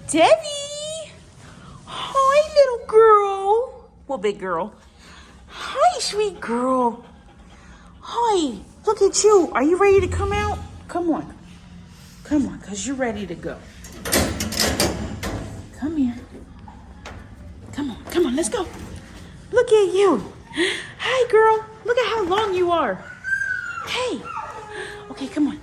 Debbie! Hi, little girl. Well, big girl. Hi, sweet girl. Hi, look at you. Are you ready to come out? Come on. Come on, because you're ready to go. Come here. Come on, let's go. Look at you. Hi, girl. Look at how long you are. Hey. Okay, come on.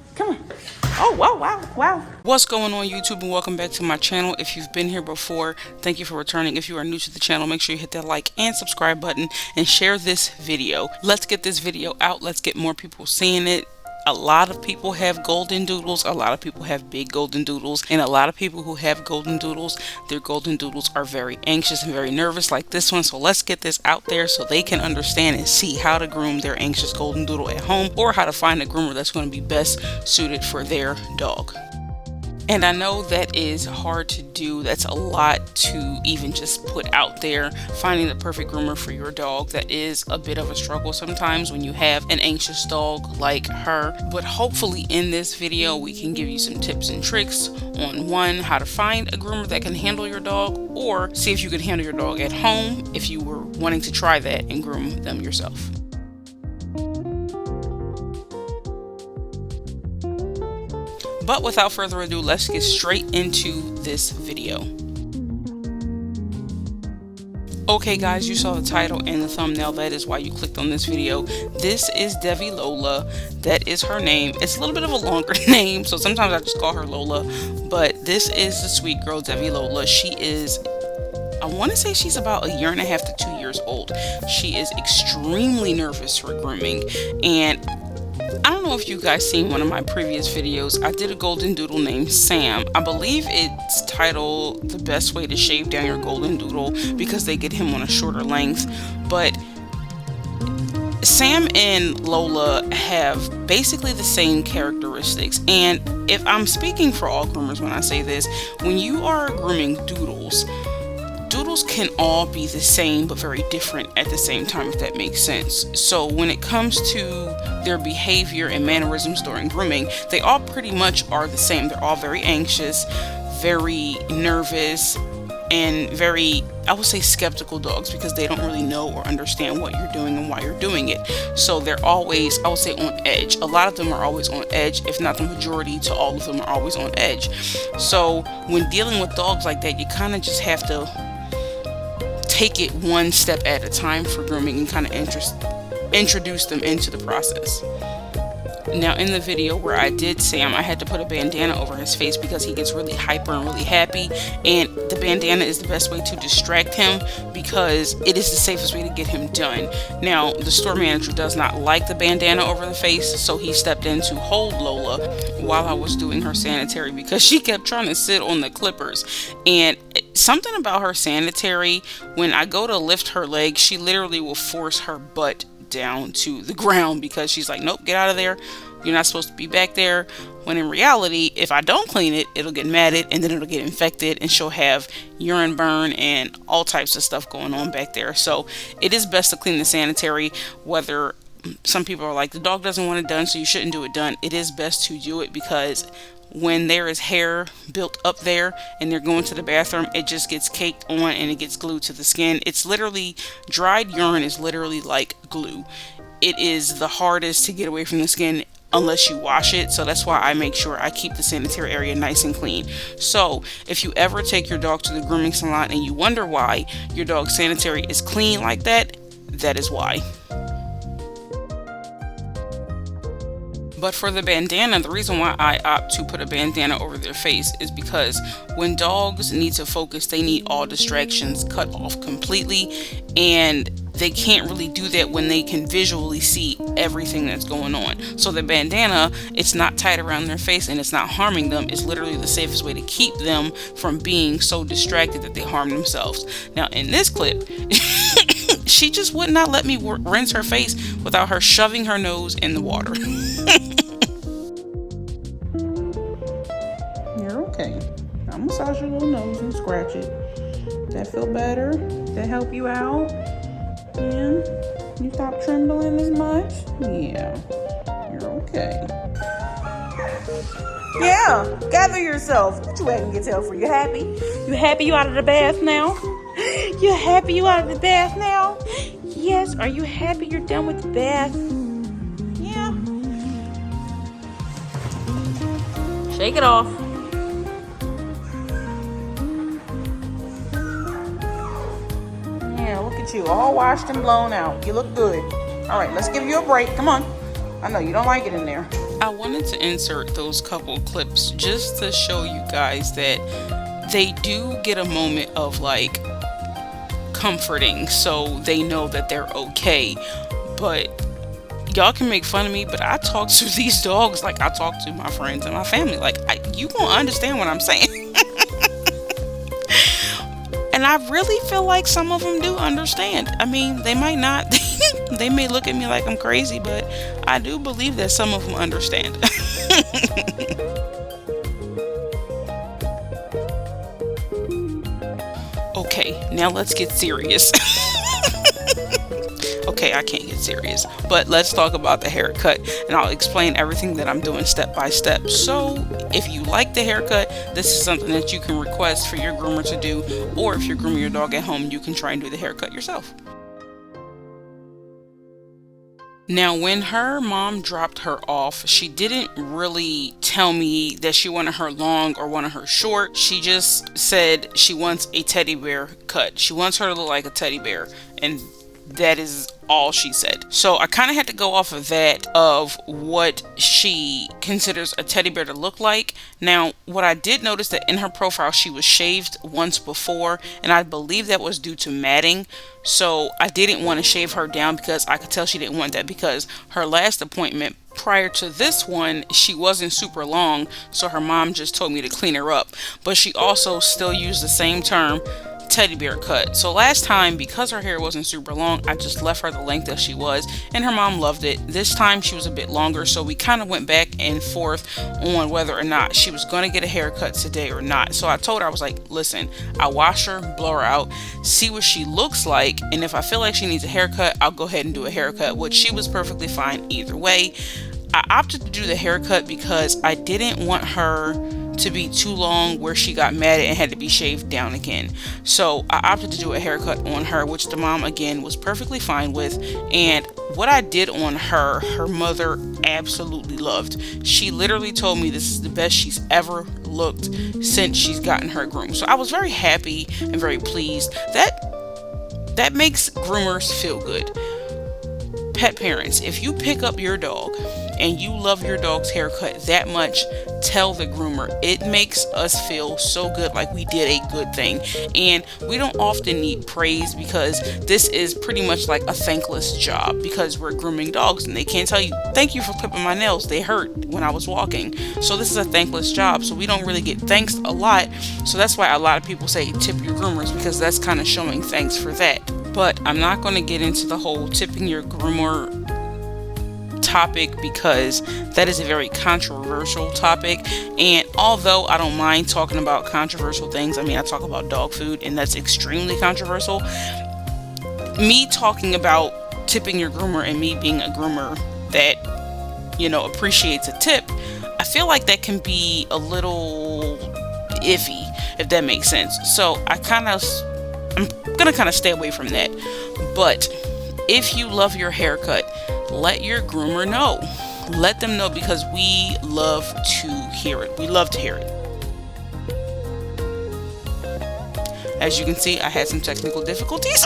Oh, wow. What's going on, YouTube, and welcome back to my channel. If you've been here before, thank you for returning. If you are new to the channel, make sure you hit that like and subscribe button and share this video. Let's get this video out. Let's get more people seeing it. A lot of people have Goldendoodles, a lot of people have big Goldendoodles, and a lot of people who have Goldendoodles, their Goldendoodles are very anxious and very nervous like this one. So let's get this out there so they can understand and see how to groom their anxious Goldendoodle at home, or how to find a groomer that's going to be best suited for their dog. And I know that is hard to do. That's a lot to even just put out there. Finding the perfect groomer for your dog, that is a bit of a struggle sometimes when you have an anxious dog like her. But hopefully in this video we can give you some tips and tricks on one, how to find a groomer that can handle your dog, or see if you could handle your dog at home if you were wanting to try that and groom them yourself. But without further ado, let's get straight into this video. Okay guys, you saw the title and the thumbnail. That is why you clicked on this video. This is Debbie Lola. That is her name. It's a little bit of a longer name, so sometimes I just call her Lola. But this is the sweet girl, Debbie Lola. She is, I want to say she's about 1.5 to 2 years old. She is extremely nervous for grooming, and I don't know if you guys seen one of my previous videos. I did a Goldendoodle named Sam. I believe it's titled The Best Way to Shave Down Your Goldendoodle, because they get him on a shorter length. But Sam and Lola have basically the same characteristics. And if I'm speaking for all groomers when I say this, when you are grooming doodles can all be the same but very different at the same time, if that makes sense. So when it comes to their behavior and mannerisms during grooming, they all pretty much are the same. They're all very anxious, very nervous, and very, I would say, skeptical dogs, because they don't really know or understand what you're doing and why you're doing it. So they're always, I would say, on edge. A lot of them are always on edge, if not the majority to all of them are always on edge. So when dealing with dogs like that, you kind of just have to take it one step at a time for grooming and kind of introduce them into the process. Now in the video where I did Sam, I had to put a bandana over his face because he gets really hyper and really happy, and the bandana is the best way to distract him because it is the safest way to get him done. Now the store manager does not like the bandana over the face, so he stepped in to hold Lola while I was doing her sanitary, because she kept trying to sit on the clippers. And something about her sanitary, when I go to lift her leg, she literally will force her butt down to the ground, because she's like, nope, get out of there, you're not supposed to be back there. When in reality, if I don't clean it, it'll get matted, and then it'll get infected, and she'll have urine burn and all types of stuff going on back there. So it is best to clean the sanitary. Whether some people are like, the dog doesn't want it done, so you shouldn't do it done, it is best to do it, because when there is hair built up there and they're going to the bathroom, it just gets caked on and it gets glued to the skin. It's literally, dried urine is literally like glue. It is the hardest to get away from the skin unless you wash it. So that's why I make sure I keep the sanitary area nice and clean. So if you ever take your dog to the grooming salon and you wonder why your dog's sanitary is clean like that, that is why. But for the bandana, the reason why I opt to put a bandana over their face is because when dogs need to focus, they need all distractions cut off completely, and they can't really do that when they can visually see everything that's going on. So the bandana, it's not tied around their face and it's not harming them. It's literally the safest way to keep them from being so distracted that they harm themselves. Now in this clip, she just would not let me rinse her face without her shoving her nose in the water. You're okay. I'll massage your little nose and scratch it. That feel better? That help you out? And you stop trembling as much? Yeah, you're okay. Yeah, gather yourself. What you wagging your tail for? You happy? You happy you out of the bath now? You happy you out of the bath now? Yes, are you happy you're done with the bath? Yeah. Shake it off. Yeah, look at you, all washed and blown out. You look good. All right, let's give you a break. Come on. I know you don't like it in there. I wanted to insert those couple clips just to show you guys that they do get a moment of like comforting, so they know that they're okay. But y'all can make fun of me, but I talk to these dogs like I talk to my friends and my family. Like, you won't understand what I'm saying. And I really feel like some of them do understand. I mean, they might not. They may look at me like I'm crazy, but I do believe that some of them understand. Okay, now let's get serious. Okay, I can't get serious, but let's talk about the haircut, and I'll explain everything that I'm doing step by step. So if you like the haircut, this is something that you can request for your groomer to do, or if you're grooming your dog at home, you can try and do the haircut yourself. Now, when her mom dropped her off, she didn't really tell me that she wanted her long or wanted her short. She just said she wants a teddy bear cut. She wants her to look like a teddy bear, and that is all she said. So I kind of had to go off of that, of what she considers a teddy bear to look like. Now, what I did notice that in her profile, she was shaved once before, and I believe that was due to matting. So I didn't want to shave her down because I could tell she didn't want that, because her last appointment prior to this one, she wasn't super long, so her mom just told me to clean her up. But she also still used the same term, teddy bear cut. So last time, because her hair wasn't super long, I just left her the length that she was, and her mom loved it. This time she was a bit longer, so we kind of went back and forth on whether or not she was going to get a haircut today or not. So I told her, I was like, listen, I'll wash her, blow her out, see what she looks like, and if I feel like she needs a haircut, I'll go ahead and do a haircut, which she was perfectly fine either way. I opted to do the haircut because I didn't want her to be too long where she got mad and had to be shaved down again. So I opted to do a haircut on her, which the mom again was perfectly fine with. And what I did on her, her mother absolutely loved. She literally told me this is the best she's ever looked since she's gotten her groom. So I was very happy and very pleased. That makes groomers feel good. Pet parents, if you pick up your dog and you love your dog's haircut that much, tell the groomer. It makes us feel so good, like we did a good thing. And we don't often need praise, because this is pretty much like a thankless job, because we're grooming dogs and they can't tell you, thank you for clipping my nails, they hurt when I was walking. So this is a thankless job, so we don't really get thanks a lot. So that's why a lot of people say tip your groomers, because that's kind of showing thanks for that. But I'm not going to get into the whole tipping your groomer topic, because that is a very controversial topic. And although I don't mind talking about controversial things, I mean, I talk about dog food and that's extremely controversial. Me talking about tipping your groomer and me being a groomer that, you know, appreciates a tip, I feel like that can be a little iffy, if that makes sense. So I'm gonna kind of stay away from that. But if you love your haircut, let your groomer know. Let them know, because we love to hear it. We love to hear it. As you can see, I had some technical difficulties.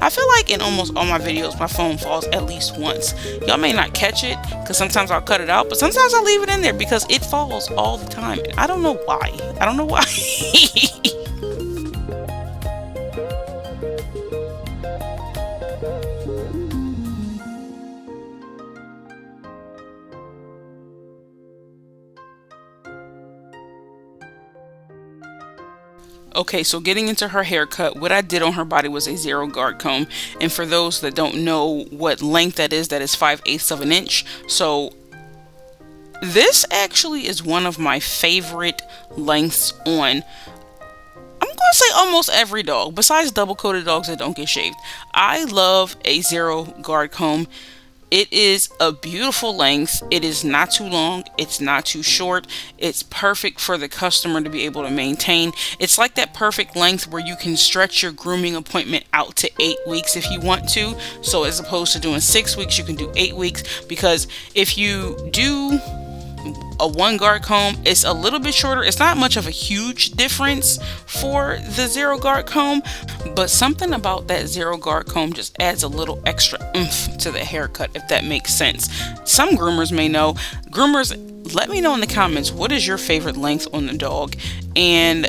I feel like in almost all my videos, my phone falls at least once. Y'all may not catch it, because sometimes I'll cut it out, but sometimes I'll leave it in there because it falls all the time. I don't know why. Okay, so getting into her haircut, what I did on her body was a 0 guard comb. And for those that don't know what length that is 5/8 of an inch. So this actually is one of my favorite lengths on, I'm going to say, almost every dog, besides double coated dogs that don't get shaved. I love a 0 guard comb. It is a beautiful length. It is not too long. It's not too short. It's perfect for the customer to be able to maintain. It's like that perfect length where you can stretch your grooming appointment out to 8 weeks if you want to. So as opposed to doing 6 weeks, you can do 8 weeks, because if you do a 1 guard comb, it's a little bit shorter. It's not much of a huge difference for the 0 guard comb, but something about that 0 guard comb just adds a little extra oomph to the haircut, if that makes sense. Some groomers may know. Groomers, let me know in the comments, what is your favorite length on the dog? And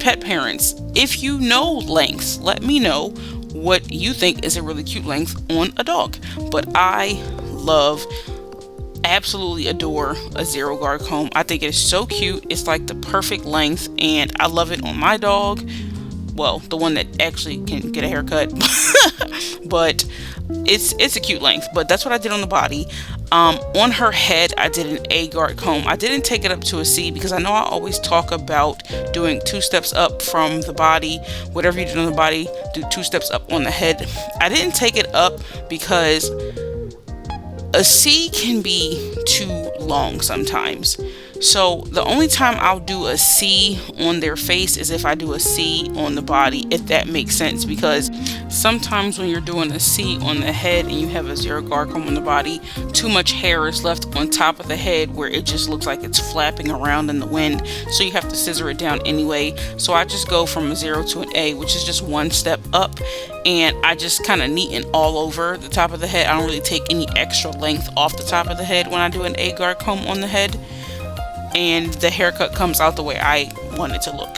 pet parents, if you know lengths, let me know what you think is a really cute length on a dog. But I absolutely adore a 0 guard comb. I think it's so cute. It's like the perfect length, and I love it on my dog. Well, the one that actually can get a haircut. But it's a cute length. But that's what I did on the body. On her head, I did an A-guard comb. I didn't take it up to a C because I know I always talk about doing 2 steps up from the body. Whatever you do on the body, do 2 steps up on the head. I didn't take it up because a C can be too long sometimes. So the only time I'll do a C on their face is if I do a C on the body, if that makes sense, because sometimes when you're doing a C on the head and you have a 0 guard comb on the body, too much hair is left on top of the head where it just looks like it's flapping around in the wind, so you have to scissor it down anyway. So I just go from a 0 to an A, which is just 1 step up, and I just kind of neaten all over the top of the head. I don't really take any extra length off the top of the head when I do an A-guard comb on the head, and the haircut comes out the way I want it to look.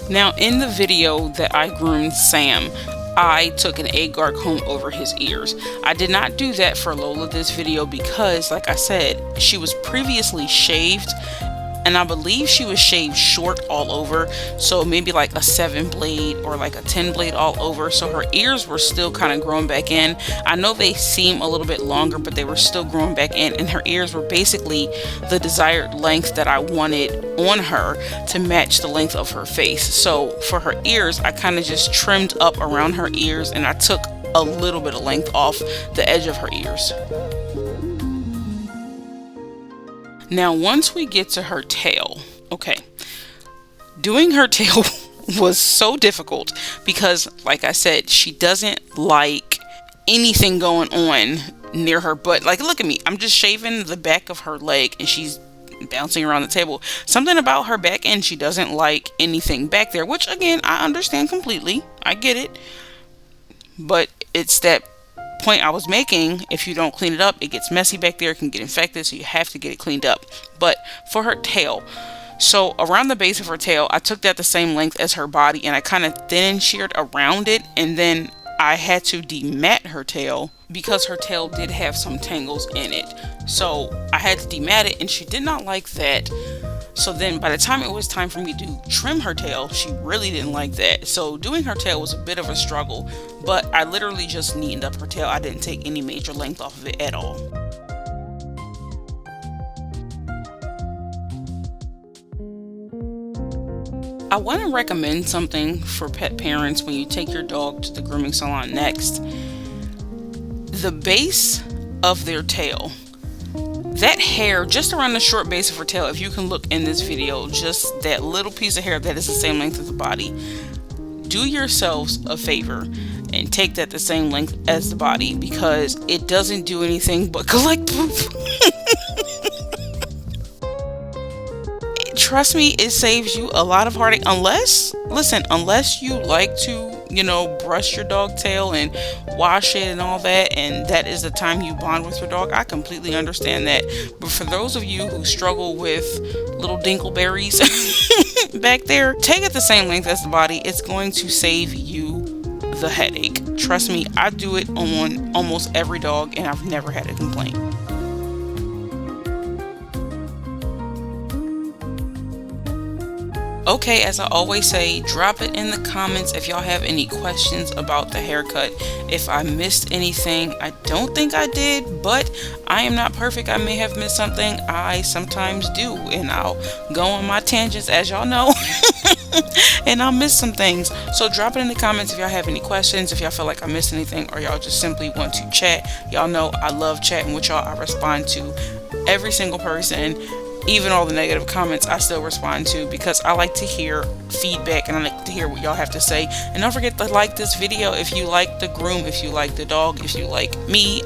Now, in the video that I groomed Sam, I took an A-guard comb over his ears. I did not do that for Lola this video because, like I said, she was previously shaved, and I believe she was shaved short all over, so maybe like a 7 blade or like a 10 blade all over, so her ears were still kind of growing back in. I know they seem a little bit longer, but they were still growing back in, and her ears were basically the desired length that I wanted on her to match the length of her face. So for her ears, I kind of just trimmed up around her ears, and I took a little bit of length off the edge of her ears. Now, once we get to her tail, okay, doing her tail was so difficult because, like I said, she doesn't like anything going on near her butt. Like, look at me, I'm just shaving the back of her leg and she's bouncing around the table. Something about her back end, she doesn't like anything back there, which again, I understand completely. I get it. But it's that point I was making. If you don't clean it up, it gets messy back there, it can get infected, so you have to get it cleaned up. But for her tail, so around the base of her tail, I took that the same length as her body, and I kind of thin sheared around it, and then I had to demat her tail because her tail did have some tangles in it. So I had to demat it, and she did not like that. So then by the time it was time for me to trim her tail, she really didn't like that. So doing her tail was a bit of a struggle, but I literally just neatened up her tail. I didn't take any major length off of it at all. I want to recommend something for pet parents when you take your dog to the grooming salon next. The base of their tail, that hair just around the short base of her tail, if you can look in this video, just that little piece of hair that is the same length as the body, do yourselves a favor and take that the same length as the body, because it doesn't do anything but collect poop. Trust me, it saves you a lot of heartache. Unless you like to, brush your dog tail and wash it and all that, and that is the time you bond with your dog, I completely understand that. But for those of you who struggle with little dingleberries back there, take it the same length as the body. It's going to save you the headache. Trust me, I do it on almost every dog, and I've never had a complaint. Okay, as I always say, drop it in the comments if y'all have any questions about the haircut. If I missed anything, I don't think I did, but I am not perfect. I may have missed something. I sometimes do, and I'll go on my tangents, as y'all know, and I'll miss some things. So drop it in the comments if y'all have any questions, if y'all feel like I missed anything, or y'all just simply want to chat. Y'all know I love chatting with y'all. I respond to every single person. Even all the negative comments I still respond to, because I like to hear feedback and I like to hear what y'all have to say. And don't forget to like this video if you like the groom, if you like the dog, if you like me,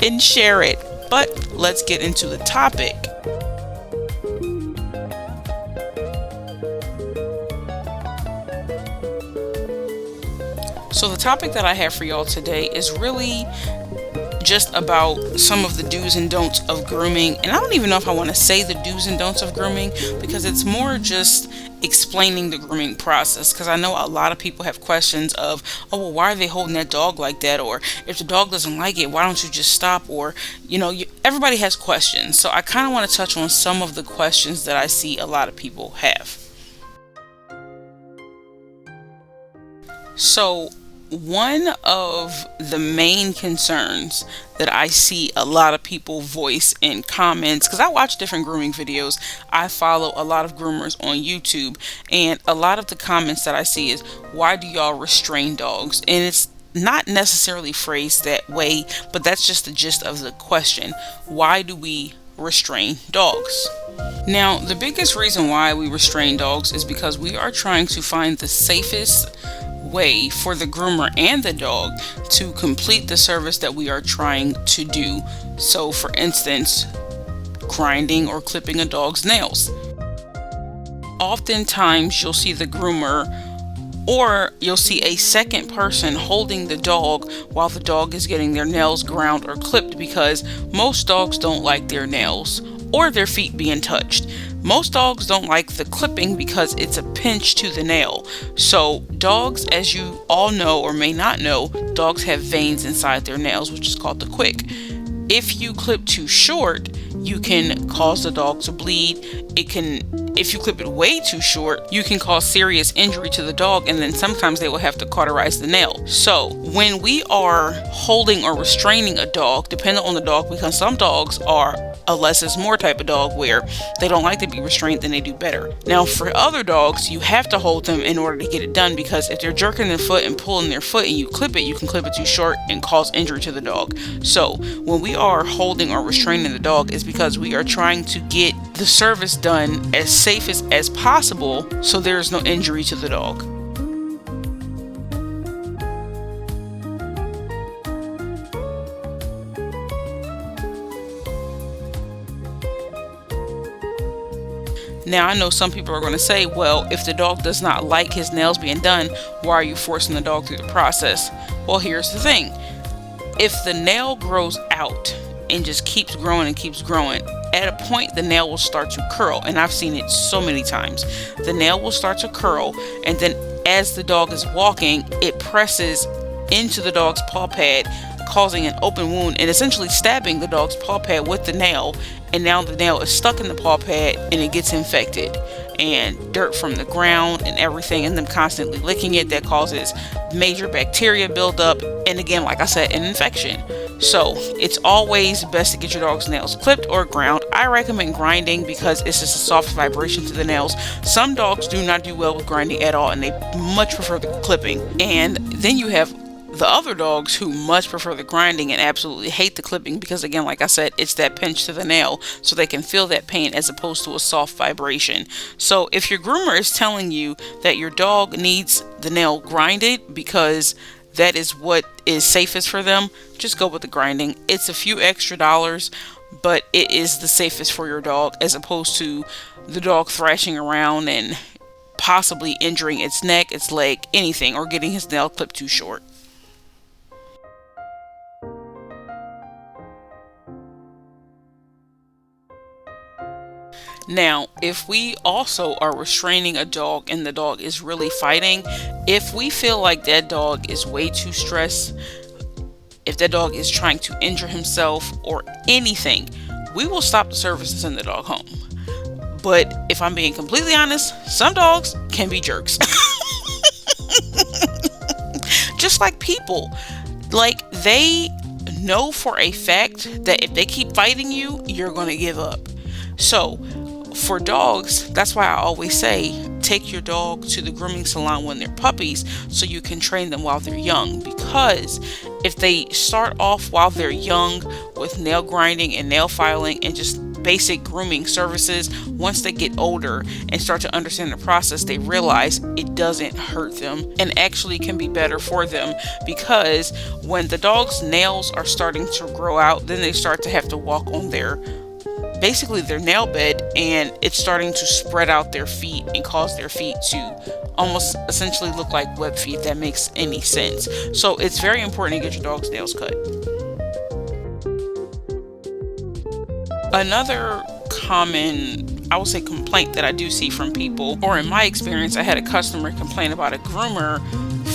and share it. But let's get into the topic. So the topic that I have for y'all today is really just about some of the do's and don'ts of grooming. And I don't even know if I want to say the do's and don'ts of grooming, because it's more just explaining the grooming process, because I know a lot of people have questions of, oh well, why are they holding that dog like that, or if the dog doesn't like it, why don't you just stop, or everybody has questions. So I kind of want to touch on some of the questions that I see a lot of people have. So one of the main concerns that I see a lot of people voice in comments, because I watch different grooming videos, I follow a lot of groomers on YouTube, and a lot of the comments that I see is, why do y'all restrain dogs? And it's not necessarily phrased that way, but that's just the gist of the question. Why do we restrain dogs? Now, the biggest reason why we restrain dogs is because we are trying to find the safest way for the groomer and the dog to complete the service that we are trying to do. So for instance, grinding or clipping a dog's nails. Oftentimes you'll see the groomer, or you'll see a second person holding the dog while the dog is getting their nails ground or clipped, because most dogs don't like their nails or their feet being touched. Most dogs don't like the clipping because it's a pinch to the nail. So dogs, as you all know or may not know, dogs have veins inside their nails, which is called the quick. If you clip too short, you can cause the dog to bleed. If you clip it way too short, you can cause serious injury to the dog, and then sometimes they will have to cauterize the nail. So when we are holding or restraining a dog, depending on the dog, because some dogs are a less is more type of dog where they don't like to be restrained, then they do better. Now for other dogs, you have to hold them in order to get it done, because if they're jerking their foot and pulling their foot and you clip it, you can clip it too short and cause injury to the dog. So when we are holding or restraining the dog, is because we are trying to get the service done as safe as possible, so there's no injury to the dog. Now I know some people are going to say, well, if the dog does not like his nails being done, why are you forcing the dog through the process? Well, here's the thing. If the nail grows out and just keeps growing and keeps growing, at a point the nail will start to curl, and I've seen it so many times. The nail will start to curl, and then as the dog is walking, it presses into the dog's paw pad, causing an open wound and essentially stabbing the dog's paw pad with the nail. And now the nail is stuck in the paw pad and it gets infected, and dirt from the ground and everything, and them constantly licking it, that causes major bacteria buildup, and again, like I said, an infection. So it's always best to get your dog's nails clipped or ground. I recommend grinding because it's just a soft vibration to the nails. Some dogs do not do well with grinding at all, and they much prefer the clipping. And then you have the other dogs who much prefer the grinding and absolutely hate the clipping, because again, like I said, it's that pinch to the nail, so they can feel that pain as opposed to a soft vibration. So if your groomer is telling you that your dog needs the nail grinded because that is what is safest for them, just go with the grinding. It's a few extra dollars, but it is the safest for your dog, as opposed to the dog thrashing around and possibly injuring its neck, its leg, anything, or getting his nail clipped too short. Now, if we also are restraining a dog and the dog is really fighting, if we feel like that dog is way too stressed, if that dog is trying to injure himself or anything, we will stop the service and send the dog home. But if I'm being completely honest, some dogs can be jerks. Just like people. Like, they know for a fact that if they keep fighting you, you're going to give up. So for dogs, that's why I always say take your dog to the grooming salon when they're puppies so you can train them while they're young. Because if they start off while they're young with nail grinding and nail filing and just basic grooming services, once they get older and start to understand the process, they realize it doesn't hurt them and actually can be better for them. Because when the dog's nails are starting to grow out, then they start to have to walk on their nail bed, and it's starting to spread out their feet and cause their feet to almost essentially look like web feet, if that makes any sense. So it's very important to get your dog's nails cut. Another common, I would say, complaint that I do see from people, or in my experience, I had a customer complain about a groomer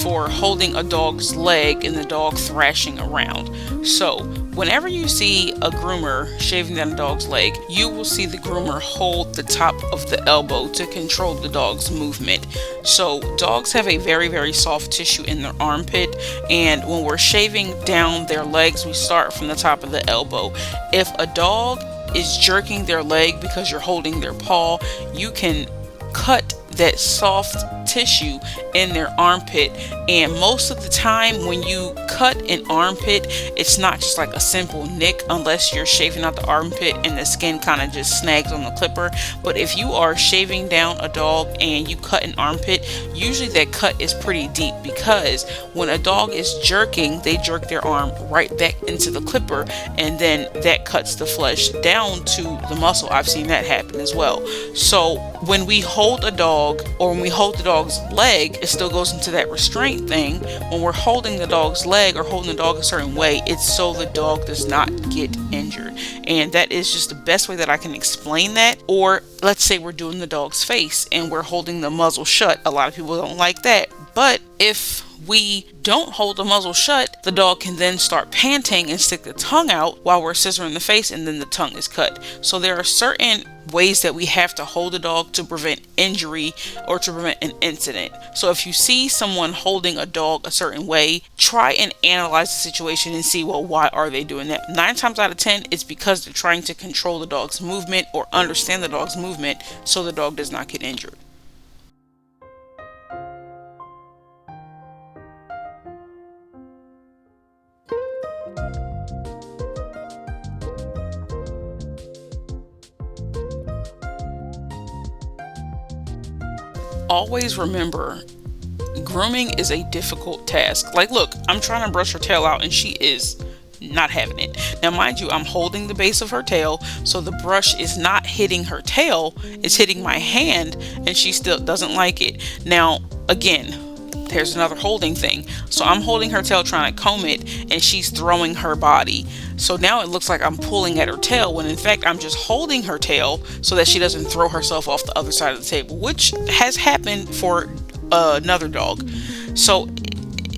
for holding a dog's leg and the dog thrashing around. So whenever you see a groomer shaving down a dog's leg, you will see the groomer hold the top of the elbow to control the dog's movement. So dogs have a very, very soft tissue in their armpit, and when we're shaving down their legs, we start from the top of the elbow. If a dog is jerking their leg because you're holding their paw, you can cut that soft tissue in their armpit. And most of the time when you cut an armpit, it's not just like a simple nick, unless you're shaving out the armpit and the skin kind of just snags on the clipper. But if you are shaving down a dog and you cut an armpit, usually that cut is pretty deep, because when a dog is jerking, they jerk their arm right back into the clipper, and then that cuts the flesh down to the muscle. I've seen that happen as well. So when we hold a dog, or when we hold the dog's leg, it still goes into that restraint thing. When we're holding the dog's leg or holding the dog a certain way, it's so the dog does not get injured. And that is just the best way that I can explain that. Or let's say we're doing the dog's face and we're holding the muzzle shut. A lot of people don't like that. But if we don't hold the muzzle shut, the dog can then start panting and stick the tongue out while we're scissoring the face, and then the tongue is cut. So there are certain ways that we have to hold a dog to prevent injury or to prevent an incident. So if you see someone holding a dog a certain way, try and analyze the situation and see, well, why are they doing that? 9 times out of 10, it's because they're trying to control the dog's movement or understand the dog's movement so the dog does not get injured. Always remember, grooming is a difficult task. Like, look, I'm trying to brush her tail out and she is not having it. Now, mind you, I'm holding the base of her tail, so the brush is not hitting her tail, it's hitting my hand, and she still doesn't like it. Now, again, there's another holding thing. So I'm holding her tail trying to comb it, and she's throwing her body. So now it looks like I'm pulling at her tail, when in fact I'm just holding her tail so that she doesn't throw herself off the other side of the table, which has happened for another dog. So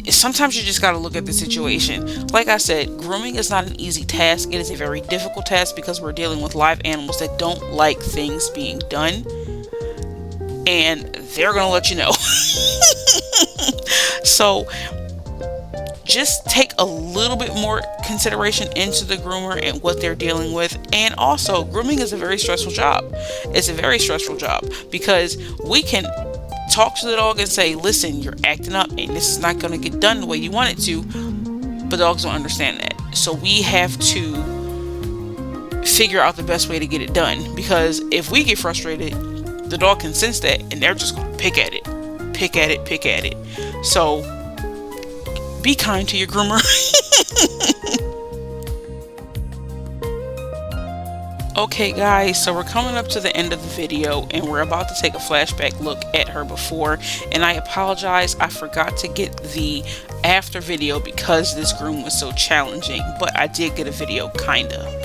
sometimes you just got to look at the situation. Like I said, grooming is not an easy task. It is a very difficult task because we're dealing with live animals that don't like things being done, and they're gonna let you know. So just take a little bit more consideration into the groomer and what they're dealing with. And also, grooming is a very stressful job. It's a very stressful job because we can talk to the dog and say, listen, you're acting up and this is not going to get done the way you want it to, but dogs don't understand that. So we have to figure out the best way to get it done, because if we get frustrated, the dog can sense that and they're just going to pick at it. So be kind to your groomer. Okay guys, so we're coming up to the end of the video and we're about to take a flashback look at her before, and I apologize, I forgot to get the after video because this groom was so challenging, but I did get a video kinda.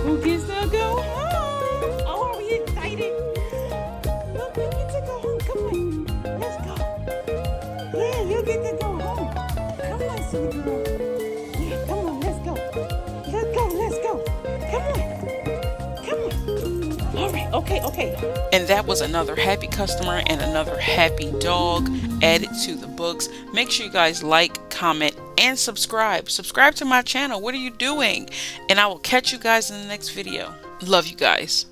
Who gets to go home? Oh, are we excited? Look, who gets to go home? Come on, let's go. see you, girl. Yeah, come on, let's go. Let's go, let's go. Come on. Come on. All right, okay. And that was another happy customer and another happy dog added to the books. Make sure you guys like, comment, and subscribe. Subscribe to my channel. What are you doing? And I will catch you guys in the next video. Love you guys.